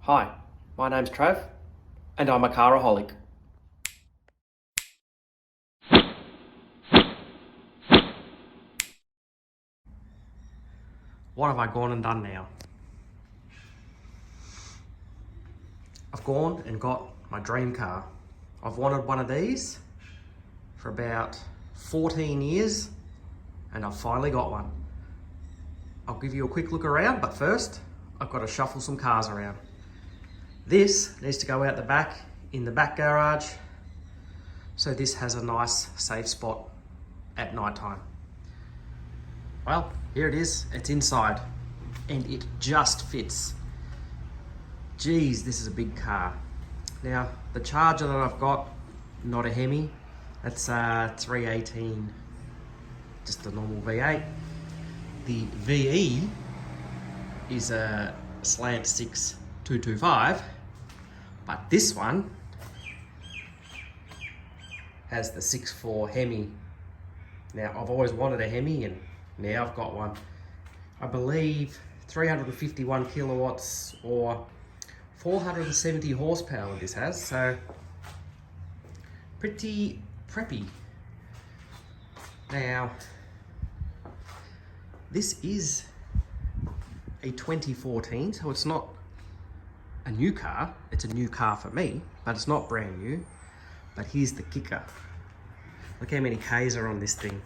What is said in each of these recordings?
Hi, my name's Trav, and I'm a caraholic. What have I gone and done now? I've gone and got my dream car. I've wanted one of these for about 14 years, and I've finally got one. I'll give you a quick look around, but first, I've got to shuffle some cars around. This needs to go out the back, in the back garage, so this has a nice safe spot at night time. Well, here it is, it's inside, and it just fits. Geez, this is a big car. Now, the Charger that I've got, not a Hemi, that's 318, just a normal V8. The VE is a Slant 6 225, but this one has the 6.4 Hemi. Now, I've always wanted a Hemi, and now I've got one. I believe 351 kilowatts or 470 horsepower this has, so pretty preppy. Now, this is a 2014, so it's not a new car. It's a new car for me, but it's not brand new. But here's the kicker. Look how many Ks are on this thing.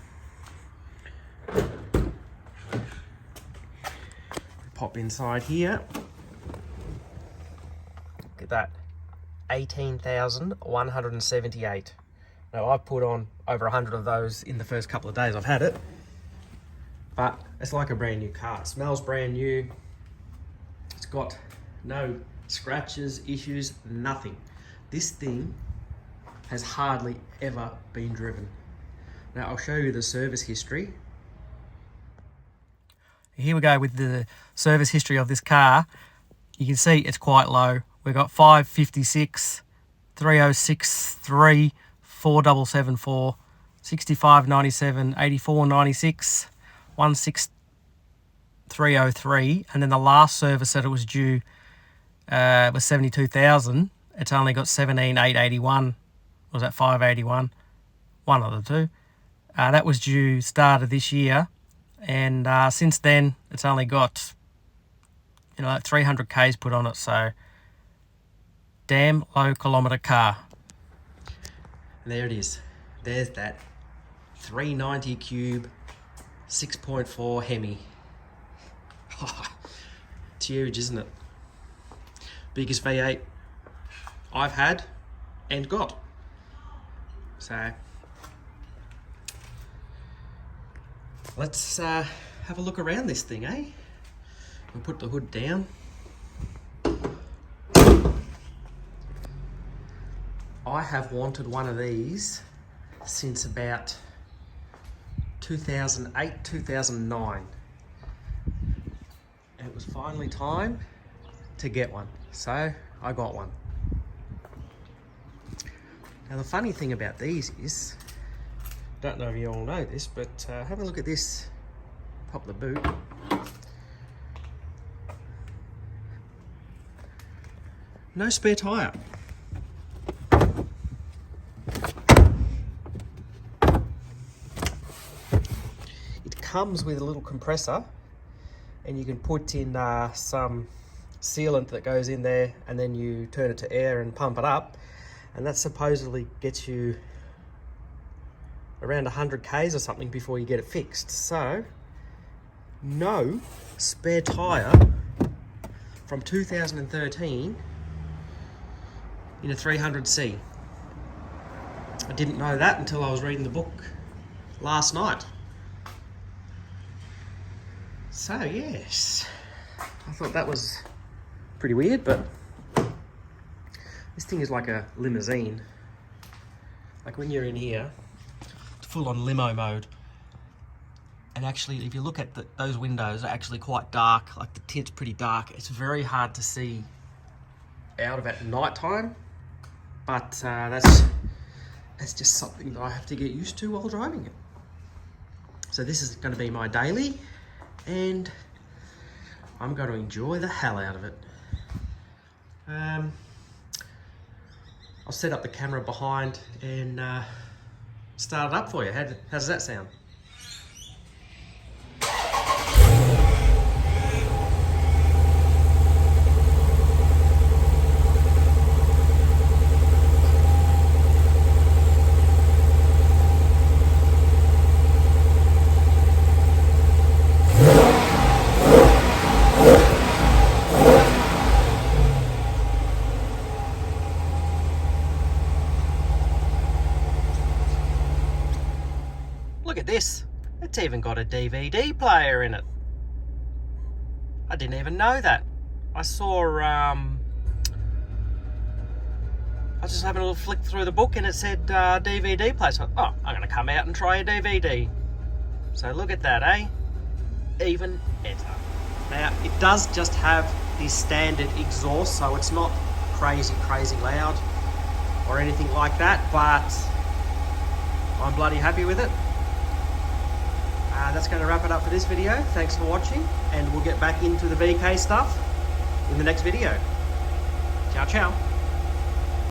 Pop inside here. Look at that. 18,178. Now, I've put on over 100 of those in the first couple of days I've had it. But it's like a brand new car. It smells brand new. It's got no scratches, issues, nothing. This thing has hardly ever been driven. Now, I'll show you the service history. Here we go with the service history of this car. You can see it's quite low. We've got 556, 3063, 4774, 6597, 8496, 16303, and then the last service that it was due was 72,000. It's only got 17,881. Was that 581? One of the two. That was due start of this year, and since then it's only got 300 Ks put on it. So damn low kilometer car. And there it is. There's that 390 cube 6.4 Hemi. It's huge, isn't it? Biggest V8 I've had and got. So let's have a look around this thing, eh? We'll put the hood down. I have wanted one of these since about 2008, 2009. And it was finally time to get one. So I got one. Now, the funny thing about these is, don't know if you all know this, but have a look at this. Pop the boot. No spare tyre. It comes with a little compressor, and you can put in some sealant that goes in there, and then you turn it to air and pump it up, and that supposedly gets you around 100 Ks or something before you get it fixed. So no spare tyre from 2013 in a 300C. I didn't know that until I was reading the book last night. So yes, I thought that was pretty weird, but this thing is like a limousine. Like when you're in here, it's full on limo mode. And actually, if you look at those windows, are actually quite dark. Like the tint's pretty dark. It's very hard to see out of at night time, but that's just something that I have to get used to while driving it. So this is going to be my daily, and I'm going to enjoy the hell out of it. I'll set up the camera behind and start it up for you. How does that sound? Look at this. It's even got a DVD player in it. I didn't even know that. I saw, I was just having a little flick through the book and it said DVD player. So, oh, I'm going to come out and try a DVD. So look at that, eh? Even better. Now, it does just have the standard exhaust, so it's not crazy loud or anything like that, but I'm bloody happy with it. That's going to wrap it up for this video. Thanks for watching, and we'll get back into the VK stuff in the next video. Ciao, ciao.